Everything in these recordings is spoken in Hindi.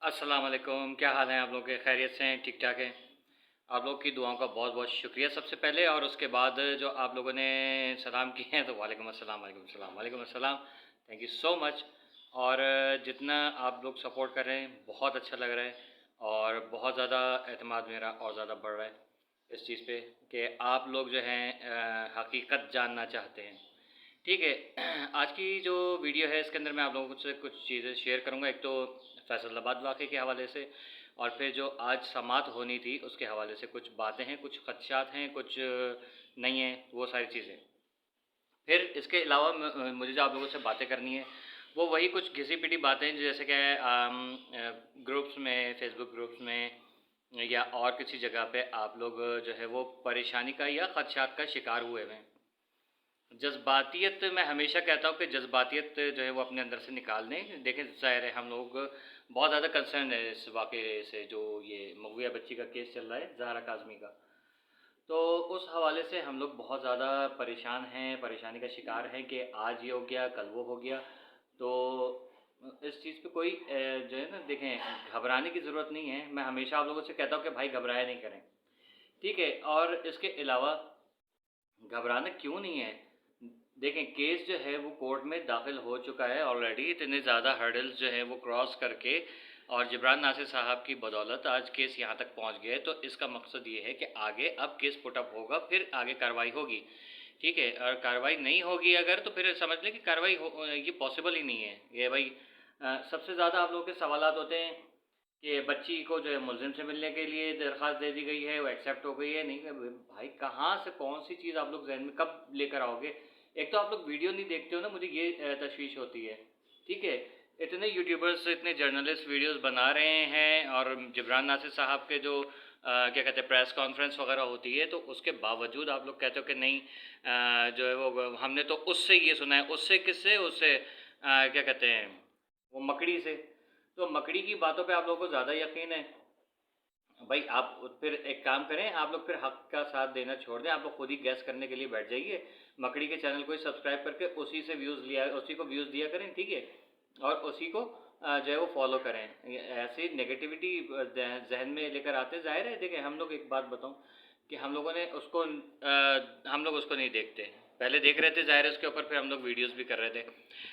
अस्सलाम वालेकुम। क्या हाल है आप लोगों के? खैरियत से हैं? ठीक ठाक हैं? आप लोग की दुआओं का बहुत बहुत शुक्रिया सबसे पहले, और उसके बाद जो आप लोगों ने सलाम किए हैं तो वालेकुम अस्सलाम, वालेकुम अस्सलाम, वालेकुम अस्सलाम। Thank you so much. और जितना आप लोग सपोर्ट कर रहे हैं बहुत अच्छा लग रहा है, और बहुत ज़्यादा एतमाद मेरा और ज़्यादा बढ़ रहा है इस चीज़ पे कि आप लोग जो हैं हकीकत जानना चाहते हैं। ठीक है। आज की जो वीडियो है इसके अंदर मैं आप लोगों से कुछ चीज़ें शेयर करूंगा। एक तो फैसलाबाद वाक़े के हवाले से, और फिर जो आज समात होनी थी उसके हवाले से कुछ बातें हैं, कुछ खदशात हैं, कुछ नहीं हैं, वो सारी चीज़ें। फिर इसके अलावा मुझे जो आप लोगों से बातें करनी है वो वही कुछ घिसी पिटी बातें, जैसे कि ग्रुप्स में, फेसबुक ग्रुप्स में या और किसी जगह पे आप लोग जो है वो परेशानी का या खदशात का शिकार हुए हुए हैं। जज्बातियत, मैं हमेशा कहता हूँ कि जज्बातियत जो है वो अपने अंदर से निकाल दें। देखें, ज़ाहिर है हम लोग बहुत ज़्यादा कंसर्न है इस वाक़े से, जो ये मगविया बच्ची का केस चल रहा है, ज़हरा काज़मी का। तो उस हवाले से हम लोग बहुत ज़्यादा परेशान हैं, परेशानी का शिकार हैं कि आज ये हो गया, कल वो हो गया। तो इस चीज़ पे कोई जो है ना, देखें, घबराने की ज़रूरत नहीं है। मैं हमेशा आप लोगों से कहता हूँ कि भाई घबराया नहीं करें, ठीक है। और इसके अलावा घबराना क्यों नहीं है? देखें, केस जो है वो कोर्ट में दाखिल हो चुका है ऑलरेडी, इतने ज़्यादा हर्डल्स जो है वो क्रॉस करके, और जिब्रान नासिर साहब की बदौलत आज केस यहाँ तक पहुँच गया है। तो इसका मकसद ये है कि आगे अब केस पुटअप होगा, फिर आगे कार्रवाई होगी, ठीक है। और कार्रवाई नहीं होगी अगर, तो फिर समझ लें कि कार्रवाई ये पॉसिबल ही नहीं है। ये भाई सबसे ज़्यादा आप लोगों के सवालात होते हैं कि बच्ची को जो है मुलजिम से मिलने के लिए दरख्वास्त दे दी गई है, वो एक्सेप्ट हो गई है, नहीं। भाई कहाँ से कौन सी चीज़ आप लोग जहन में कब लेकर आओगे? एक तो आप लोग वीडियो नहीं देखते हो ना, मुझे ये तशवीश होती है, ठीक है। इतने यूट्यूबर्स, इतने जर्नलिस्ट वीडियोस बना रहे हैं, और जिब्रान नासिर साहब के जो क्या कहते हैं प्रेस कॉन्फ्रेंस वगैरह होती है, तो उसके बावजूद आप लोग कहते हो कि नहीं, जो है वो हमने तो उससे ये सुना है। उससे किससे? उससे क्या कहते हैं, वो मकड़ी से। तो मकड़ी की बातों पे आप लोगों को ज़्यादा यकीन है। भाई आप फिर एक काम करें, आप लोग फिर हक का साथ देना छोड़ दें, आप लोग खुद ही गैस करने के लिए बैठ जाइए। मकड़ी के चैनल को ही सब्सक्राइब करके उसी से व्यूज़ लिया, उसी को व्यूज़ दिया करें, ठीक है। और उसी को जो है वो फॉलो करें। ऐसी नेगेटिविटी जहन में लेकर आते, ज़ाहिर है। देखें, हम लोग एक बात बताऊं कि हम लोगों ने उसको हम लोग उसको नहीं देखते, पहले देख रहे थे, ज़ाहिर है, उसके ऊपर फिर हम लोग वीडियोस भी कर रहे थे।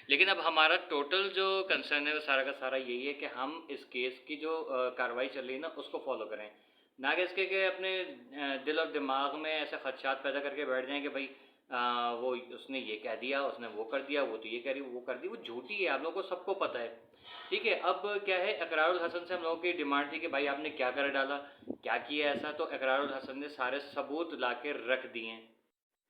लेकिन अब हमारा टोटल जो कंसर्न है वो सारा का सारा यही है कि हम इस केस की जो कार्रवाई चल रही है ना उसको फॉलो करें, ना कि इसके कि अपने दिल और दिमाग में ऐसे खदशात पैदा करके बैठ जाएं कि भाई वो उसने ये कह दिया, उसने वो कर दिया, वो तो ये कह रही, वो कर दी। वो झूठी है, आप लोगों को सबको पता है, ठीक है। अब क्या है, इकरारुल हसन से हम लोगों की डिमांड थी कि भाई आपने क्या कर डाला, क्या किया ऐसा। तो इकरारुल हसन ने सारे सबूत ला के रख दिए हैं,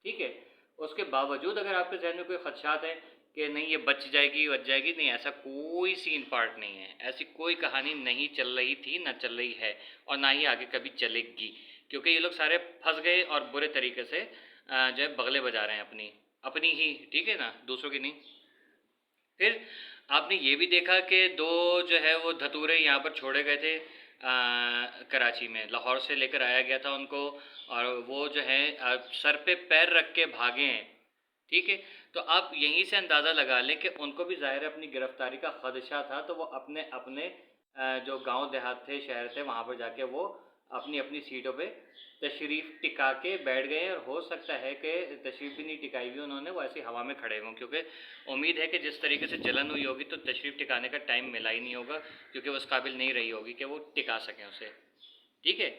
ठीक है। उसके बावजूद अगर आपके जहन में कोई खदशात है कि नहीं ये बच जाएगी, नहीं, ऐसा कोई सीन पार्ट नहीं है, ऐसी कोई कहानी नहीं चल रही थी, ना चल रही है, और ना ही आगे कभी चलेगी। क्योंकि ये लोग सारे फंस गए और बुरे तरीके से जो है बगले बजा रहे हैं अपनी अपनी ही, ठीक है ना, दूसरों की नहीं। फिर आपने ये भी देखा कि दो जो है वो धतूरे यहाँ पर छोड़े गए थे, कराची में, लाहौर से लेकर आया गया था उनको, और वो जो है सर पे पैर रख के भागे हैं, ठीक है। तो आप यहीं से अंदाज़ा लगा लें कि उनको भी ज़ाहिर है अपनी गिरफ्तारी का ख़दशा था, तो वो अपने अपने जो गांव देहात थे, शहर थे, वहाँ पर जाके वो अपनी अपनी सीटों पे तशरीफ़ टिका के बैठ गए। और हो सकता है कि तशरीफ़ भी नहीं टिकाई हुई उन्होंने, वो ऐसी हवा में खड़े हों, क्योंकि उम्मीद है कि जिस तरीके से जलन हुई होगी तो तशरीफ़ टिकाने का टाइम मिला ही नहीं होगा, क्योंकि वो उस काबिल नहीं रही होगी कि वो टिका सकें उसे, ठीक है।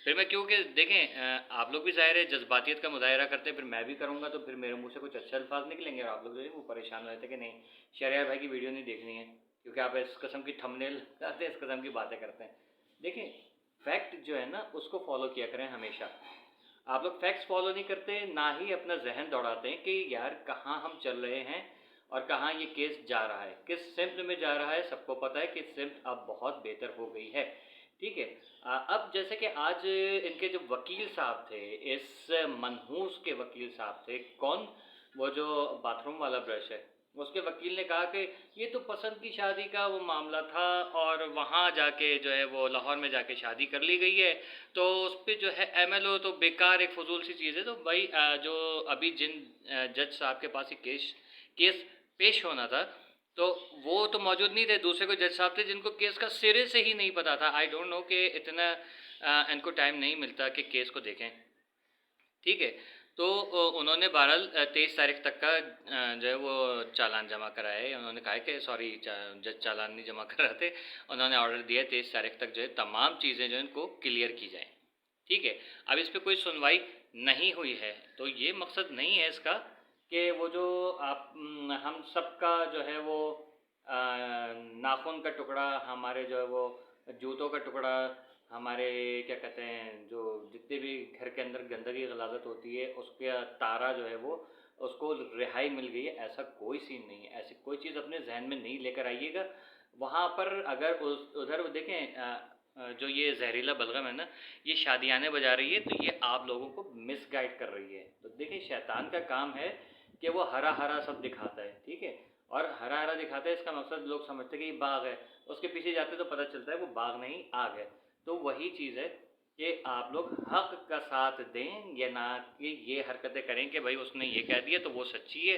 फिर मैं, क्योंकि देखें आप लोग भी ज़ाहिर है जज्बातियत का मुजाहरा करते हैं, फिर मैं भी करूँगा, तो फिर मेरे मुंह से कुछ अच्छे अल्फाज निकलेंगे, और आप लोग जो है वो परेशान हो जाते हैं कि नहीं, शहरियार भाई की वीडियो नहीं देखनी है, क्योंकि आप इस कस्म की थंबनेल करते हैं, इस कस्म की बातें करते हैं। देखें, फैक्ट जो है ना उसको फॉलो किया करें हमेशा। आप लोग फैक्ट्स फॉलो नहीं करते, ना ही अपना जहन दौड़ाते हैं कि यार कहाँ हम चल रहे हैं और कहाँ ये केस जा रहा है, किस सिम्त में जा रहा है। सबको पता है कि सिम्त अब बहुत बेहतर हो गई है, ठीक है। अब जैसे कि आज इनके जो वकील साहब थे, इस मनहूस के वकील साहब थे, कौन, वो जो बाथरूम वाला ब्रश है, उसके वकील ने कहा कि ये तो पसंद की शादी का वो मामला था, और वहाँ जाके जो है वो लाहौर में जाके शादी कर ली गई है, तो उस पर जो है एमएलओ तो बेकार, एक फजूल सी चीज़ है। तो भाई जो अभी जिन जज साहब के पास ही केस केस पेश होना था, तो वो तो मौजूद नहीं थे, दूसरे कोई जज साहब थे जिनको केस का सिरे से ही नहीं पता था। आई डोंट नो कि इतना इनको टाइम नहीं मिलता कि केस को देखें, ठीक है। तो उन्होंने बहरहाल 23 तारीख तक का जो है वो चालान जमा कराया है। उन्होंने कहा है कि सॉरी, जज चालान नहीं जमा करा थे, उन्होंने ऑर्डर दिया 23 तारीख तक जो है तमाम चीज़ें जो है इनको क्लियर की जाएँ, ठीक है। अब इस पर कोई सुनवाई नहीं हुई है, तो ये मकसद नहीं है इसका कि वो जो आप हम सबका जो है वो नाखून का टुकड़ा, हमारे जो है वो जूतों का टुकड़ा, हमारे क्या कहते हैं जो जितने भी घर के अंदर गंदगी गलाजत होती है उसका तारा जो है वो उसको रिहाई मिल गई है, ऐसा कोई सीन नहीं है। ऐसी कोई चीज़ अपने जहन में नहीं लेकर आइएगा। वहाँ पर अगर उधर देखें जो ये जहरीला बलगम है ना, ये शादियाने बजा रही है, तो ये आप लोगों को मिसगाइड कर रही है। तो देखिए, शैतान का काम है कि वो हरा हरा सब दिखाता है, ठीक है। और हरा हरा दिखाता है, इसका मकसद लोग समझते हैं कि ये बाग है, उसके पीछे जाते तो पता चलता है वो बाग नहीं, आग है। तो वही चीज़ है कि आप लोग हक का साथ दें, या ना कि ये हरकतें करें कि भाई उसने ये कह दिया तो वो सच्ची है।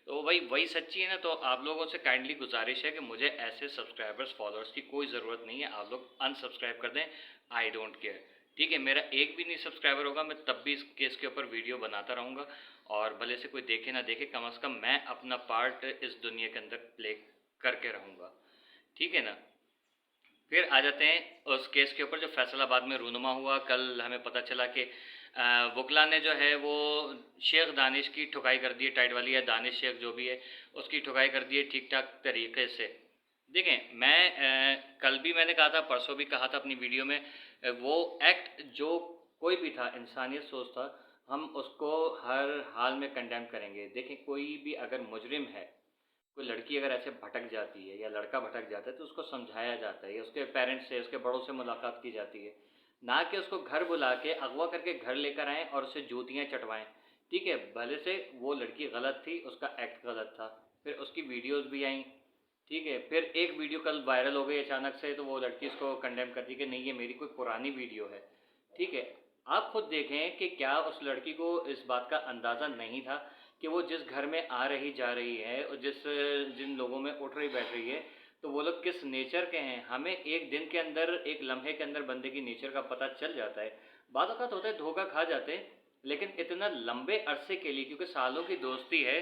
तो भाई वही सच्ची है ना, तो आप लोगों से काइंडली गुजारिश है कि मुझे ऐसे सब्सक्राइबर्स फॉलोअर्स की कोई ज़रूरत नहीं है। आप लोग अनसब्सक्राइब कर दें, आई डोंट केयर, ठीक है। मेरा एक भी नहीं सब्सक्राइबर होगा, मैं तब भी इस केस के ऊपर वीडियो बनाता रहूँगा, और भले से कोई देखे ना देखे, कम अज़ कम मैं अपना पार्ट इस दुनिया के अंदर प्ले करके रहूँगा, ठीक है ना। फिर आ जाते हैं उस केस के ऊपर जो फैसलाबाद में रूनुमा हुआ। कल हमें पता चला कि वकला ने जो है वो शेख दानिश की ठुकाई कर दी है, टाइट वाली, या दानिश शेख जो भी है उसकी ठुकाई कर दी है ठीक ठाक तरीके से। देखें, मैं कल भी मैंने कहा था, परसों भी कहा था अपनी वीडियो में, वो एक्ट जो कोई भी था, इंसानियत सोच था, हम उसको हर हाल में कंडेम करेंगे। देखें, कोई भी अगर मुजरिम है, कोई लड़की अगर ऐसे भटक जाती है या लड़का भटक जाता है, तो उसको समझाया जाता है, या उसके पेरेंट्स से, उसके बड़ों से मुलाकात की जाती है, ना कि उसको घर बुला के अगवा करके घर लेकर आएँ और उससे जूतियाँ चटवाएँ, ठीक है। भले से वो लड़की गलत थी, उसका एक्ट गलत था, फिर उसकी वीडियोज़ भी आई, ठीक है। फिर एक वीडियो कल वायरल हो गई अचानक से, तो वो लड़की इसको कंडेम करती कि नहीं ये मेरी कोई पुरानी वीडियो है, ठीक है। आप खुद देखें कि क्या उस लड़की को इस बात का अंदाज़ा नहीं था कि वो जिस घर में आ रही जा रही है और जिन लोगों में उठ रही बैठ रही है, तो वो लोग किस नेचर के हैं। हमें एक दिन के अंदर, एक लम्हे के अंदर बंदे की नेचर का पता चल जाता है। बात औक़ात होता है धोखा खा जाते हैं, लेकिन इतना लंबे अरसे के लिए, क्योंकि सालों की दोस्ती है,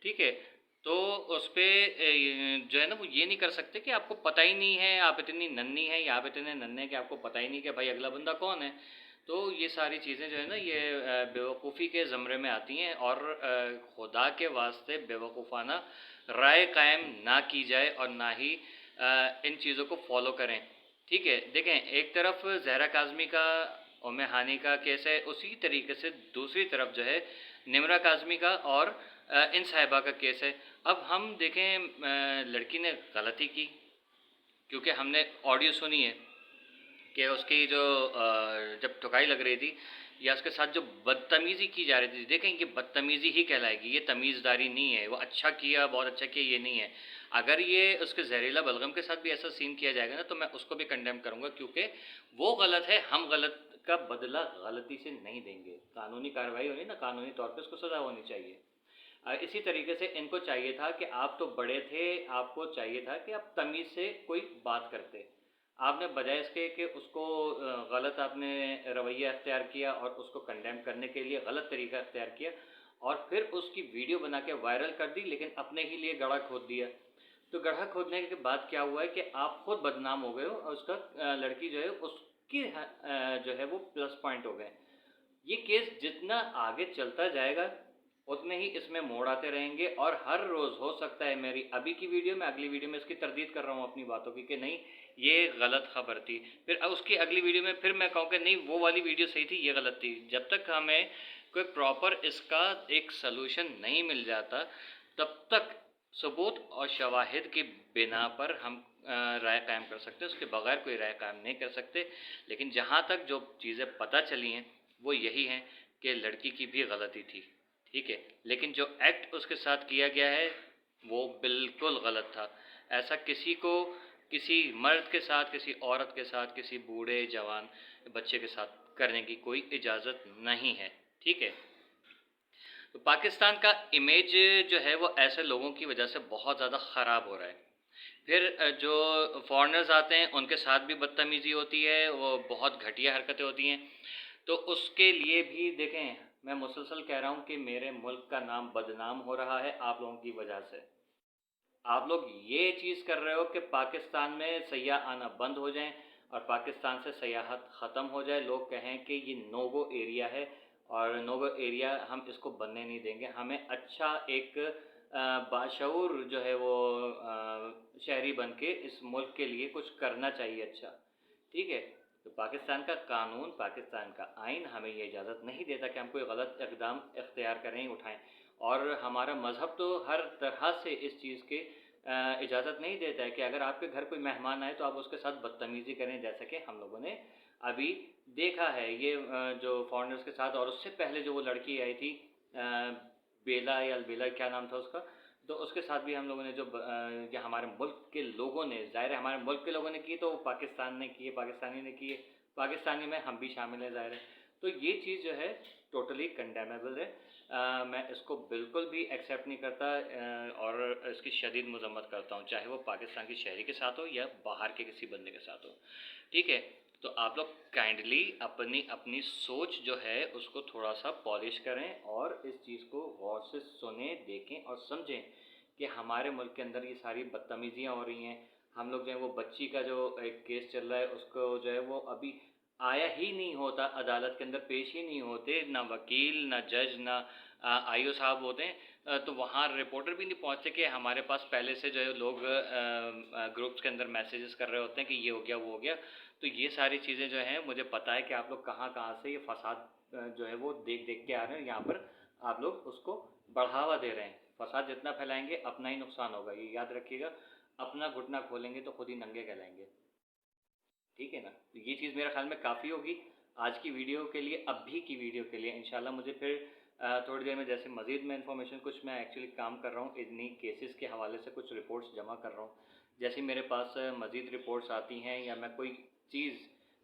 ठीक है, तो उस पर जो है ना वो ये नहीं कर सकते कि आपको पता ही नहीं है, आप इतनी नन्ही हैं या आप इतने नन्हे कि आपको पता ही नहीं कि भाई अगला बंदा कौन है। तो ये सारी चीज़ें जो है ना, ये बेवकूफ़ी के ज़मरे में आती हैं, और खुदा के वास्ते बेवकूफ़ाना राय कायम ना की जाए और ना ही इन चीज़ों को फॉलो करें, ठीक है। देखें, एक तरफ जहरा काज़मी का, उम्मे हानी का केस है, उसी तरीके से दूसरी तरफ जो है निमरा काज़मी का और इन साहिबा का केस है। अब हम देखें, लड़की ने गलती की, क्योंकि हमने ऑडियो सुनी है कि उसकी जो जब ठुकाई लग रही थी या उसके साथ जो बदतमीज़ी की जा रही थी, देखें ये बदतमीज़ी ही कहलाएगी, ये तमीज़दारी नहीं है। वो अच्छा किया, बहुत अच्छा किया, ये नहीं है। अगर ये उसके जहरीला बलगम के साथ भी ऐसा सीन किया जाएगा ना, तो मैं उसको भी कंडेम करूँगा, क्योंकि वो गलत है, हम गलत का बदला गलती से नहीं देंगे। कानूनी कार्रवाई होनी ना, कानूनी तौर पर उसको सज़ा होनी चाहिए। इसी तरीके से इनको चाहिए था कि आप तो बड़े थे, आपको चाहिए था कि आप तमीज़ से कोई बात करते। आपने बजाय इसके कि उसको गलत आपने रवैया अख्तियार किया और उसको कंडेम करने के लिए गलत तरीका अख्तियार किया, और फिर उसकी वीडियो बना के वायरल कर दी, लेकिन अपने ही लिए गड्ढा खोद दिया। तो गड्ढा खोदने के बाद क्या हुआ है कि आप खुद बदनाम हो गए हो, और उसका लड़की जो है उसकी जो है वो प्लस पॉइंट हो गए। ये केस जितना आगे चलता जाएगा उतने ही इसमें मोड़ आते रहेंगे, और हर रोज़ हो सकता है मेरी अभी की वीडियो में, अगली वीडियो में इसकी तरदीद कर रहा हूँ अपनी बातों की कि नहीं ये गलत खबर थी, फिर उसकी अगली वीडियो में फिर मैं कहूँ कि नहीं वो वाली वीडियो सही थी, ये गलत थी। जब तक हमें कोई प्रॉपर इसका एक सलूशन नहीं मिल जाता, तब तक सबूत और शवाहिद की बिना पर हम राय कायम कर सकते हैं, उसके बगैर कोई राय कायम नहीं कर सकते। लेकिन जहाँ तक जो चीज़ें पता चली हैं वो यही हैं कि लड़की की भी गलती थी, ठीक है, लेकिन जो एक्ट उसके साथ किया गया है वो बिल्कुल गलत था। ऐसा किसी को, किसी मर्द के साथ, किसी औरत के साथ, किसी बूढ़े जवान बच्चे के साथ करने की कोई इजाज़त नहीं है, ठीक है। तो पाकिस्तान का इमेज जो है वो ऐसे लोगों की वजह से बहुत ज़्यादा ख़राब हो रहा है। फिर जो फ़ॉरेनर्स आते हैं उनके साथ भी बदतमीज़ी होती है, वो बहुत घटिया हरकतें होती हैं। तो उसके लिए भी देखें, मैं मुसलसल कह रहा हूँ कि मेरे मुल्क का नाम बदनाम हो रहा है आप लोगों की वजह से। आप लोग ये चीज़ कर रहे हो कि पाकिस्तान में सयाह आना बंद हो जाएँ और पाकिस्तान से सयाहत ख़त्म हो जाए। लोग कहें कि ये नो गो एरिया है और नो गो एरिया हम इसको बनने नहीं देंगे। हमें अच्छा एक बाशऊर जो है वो शहरी बन के इस मुल्क के लिए कुछ करना चाहिए अच्छा, ठीक है? तो पाकिस्तान का कानून, पाकिस्तान का आइन हमें ये इजाज़त नहीं देता कि हम कोई गलत इक़दाम इख्तियार करें, उठाएँ। और हमारा मज़हब तो हर तरह से इस चीज़ की इजाज़त नहीं देता है कि अगर आपके घर कोई मेहमान आए तो आप उसके साथ बदतमीज़ी करें, जैसा कि हम लोगों ने अभी देखा है ये जो फ़ॉरेनर्स के साथ। और उससे पहले जो वो लड़की आई थी बेला या अलबेला क्या नाम था उसका, तो उसके साथ भी हम लोगों ने जो ये हमारे मुल्क के लोगों ने, ज़ाहिर है हमारे मुल्क के लोगों ने की, तो पाकिस्तान ने की है, पाकिस्तानी ने की है, पाकिस्तानी में हम भी शामिल हैं ज़ाहिर है। तो ये चीज़ जो है टोटली कंडेमेबल है। मैं इसको बिल्कुल भी एक्सेप्ट नहीं करता और इसकी शदीद मज़म्मत करता हूँ, चाहे वो पाकिस्तान की शहरी के साथ हो या बाहर के किसी बंदे के साथ हो, ठीक है? तो आप लोग काइंडली अपनी अपनी सोच जो है उसको थोड़ा सा पॉलिश करें और इस चीज़ को गौर से सुने, देखें और समझें कि हमारे मुल्क के अंदर ये सारी बदतमीज़ियाँ हो रही हैं। हम लोग जो है वो बच्ची का जो एक केस चल रहा है उसको जो है वो अभी आया ही नहीं होता, अदालत के अंदर पेश ही नहीं होते, ना वकील, ना जज, ना आईओ साहब होते हैं। तो वहाँ रिपोर्टर भी नहीं पहुँचते कि हमारे पास पहले से जो है लोग ग्रुप्स के अंदर मैसेजेस कर रहे होते हैं कि ये हो गया, वो हो गया। तो ये सारी चीज़ें जो हैं मुझे पता है कि आप लोग कहाँ-कहाँ से ये फ़साद जो है वो देख-देख के आ रहे हैं। यहाँ पर आप लोग उसको बढ़ावा दे रहे हैं। फ़साद जितना फैलाएँगे अपना ही नुकसान होगा, ये याद रखिएगा। अपना घुटना खोलेंगे तो खुद ही नंगे कहलाएँगे। ठीक है ना? तो ये चीज़ मेरे ख़्याल में काफ़ी होगी आज की वीडियो के लिए, अभी की वीडियो के लिए। इंशाल्लाह मुझे फिर थोड़ी देर में जैसे मज़ीद मैं इन्फॉर्मेशन कुछ मैं एक्चुअली काम कर रहा हूँ, इन्हीं केसेस के हवाले से कुछ रिपोर्ट्स जमा कर रहा हूँ। जैसे ही मेरे पास मज़ीद रिपोर्ट्स आती हैं या मैं कोई चीज़,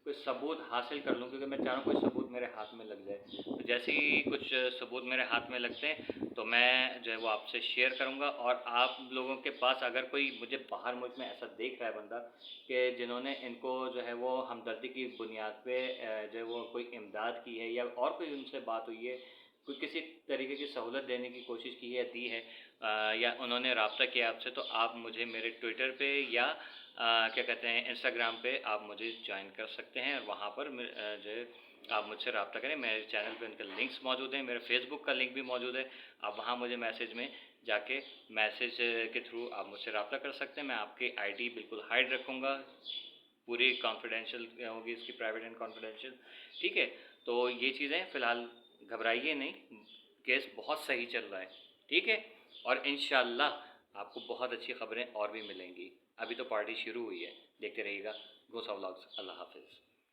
कोई सबूत हासिल कर लूँ, क्योंकि मैं चाह रहा हूँ कोई सबूत मेरे हाथ में लग जाए। तो जैसे ही कुछ सबूत मेरे हाथ में लगते हैं तो मैं जो है वो आपसे शेयर करूँगा। और आप लोगों के पास अगर कोई मुझे बाहर मुल्क में ऐसा देख रहा है बंदा कि जिन्होंने इनको जो है वो हमदर्दी की बुनियाद पे जो है वो कोई इमदाद की है या और कोई उनसे बात हुई है, कोई किसी तरीके की सहूलत देने की कोशिश की है, दी है, या उन्होंने रब्ता किया आपसे, तो आप मुझे मेरे ट्विटर पे या क्या कहते हैं इंस्टाग्राम पे आप मुझे ज्वाइन कर सकते हैं और वहाँ पर जो है आप मुझसे रब्ता करें। मेरे चैनल पे उनके लिंक्स मौजूद हैं, मेरे फेसबुक का लिंक भी मौजूद है। आप वहाँ मुझे मैसेज में जाके मैसेज के थ्रू आप मुझसे रब्ता कर सकते हैं। मैं आपकी आईडी बिल्कुल हाइड रखूँगा, पूरी कॉन्फिडेंशियल होगी इसकी, प्राइवेट एंड कॉन्फिडेंशियल, ठीक है? तो ये चीज़ें फ़िलहाल घबराइए नहीं, केस बहुत सही चल रहा है, ठीक है? और इंशाल्लाह आपको बहुत अच्छी खबरें और भी मिलेंगी। अभी तो पार्टी शुरू हुई है, देखते रहिएगा। गोसा व्लॉग्स। अल्लाह हाफ़िज़।